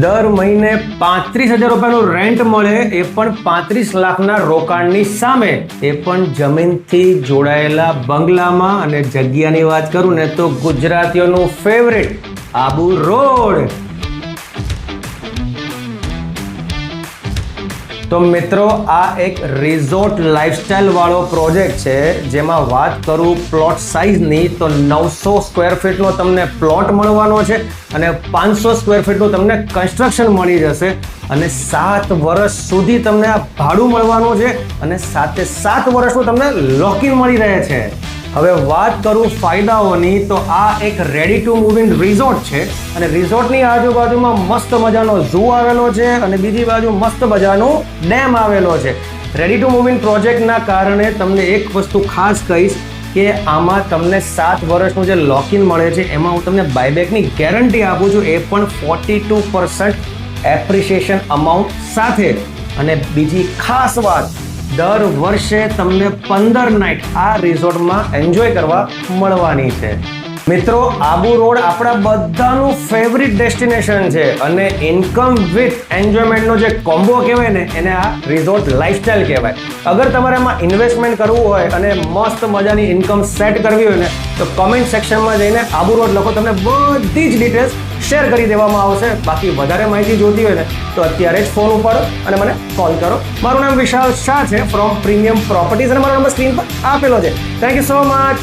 દર મહિને 35,000 રૂપિયાનું રેન્ટ મળે, એ પણ 35 લાખના રોકાણની સામે, એ પણ જમીનથી જોડાયેલા બંગલામાં. અને જગ્યાની વાત કરું ને તો ગુજરાતીઓનું ફેવરેટ આબુ રોડ. તો મિત્રો, આ એક રિઝોર્ટ લાઇફસ્ટાઇલ વાળો પ્રોજેક્ટ છે, જેમાં વાત કરું પ્લોટ સાઇઝની તો 900 સ્ક્વેર ફીટનો તમને પ્લોટ મળવાનો છે અને 500 સ્ક્વેર ફીટનું તમને કન્સ્ટ્રક્શન મળી જશે અને 7 વર્ષ સુધી તમને આ ભાડું મળવાનું છે અને 7 વર્ષનું તમને લોકિન મળી રહે છે. હવે વાત કરું ફાયદાઓની તો આ એક ready to move in resort છે અને રિઝોર્ટની આજુબાજુમાં મસ્ત મજાનો ઝૂ આવેલો છે અને બીજી બાજુ મસ્ત મજાનો ડેમ આવેલો છે. રેડી ટુ મૂવ ઇન પ્રોજેક્ટના કારણે તમને એક વસ્તુ ખાસ કહીશ કે આમાં તમને 7 વર્ષનું જે લોકિન મળે છે એમાં હું તમને બાયબેકની ગેરંટી આપું છું, એ પણ 42% એપ્રિસિએશન અમાઉન્ટ સાથે. અને બીજી ખાસ વાત, દર વર્ષે તમને 15 નાઇટ આ રિઝોર્ટમાં એન્જોય કરવા મળવાની છે. મિત્રો, આબુ રોડ આપણા બધાનું ફેવરિટ ડેસ્ટિનેશન છે અને ઇન્કમ વિથ એન્જોયમેન્ટનો જે કોમ્બો કહેવાય ને એને આ રિઝોર્ટ લાઇફસ્ટાઇલ કહેવાય. અગર તમારે આમાં ઇન્વેસ્ટમેન્ટ કરવું હોય અને મસ્ત મજાની ઇન્કમ સેટ કરવી હોય ને તો કમેન્ટ સેક્શનમાં જઈને આબુ રોડ લખો, તમને બધી જ ડિટેલ્સ શેર કરી દેવામાં આવશે. બાકી વધારે માહિતી જોતી હોય ને તો અત્યારે જ ફોન ઉપાડો અને મને કોલ કરો. મારું નામ વિશાલ શાહ છે ફ્રોમ પ્રીમિયમ પ્રોપર્ટીઝ અને મારો નંબર સ્ક્રીન પર આપેલો છે. Thank you so much.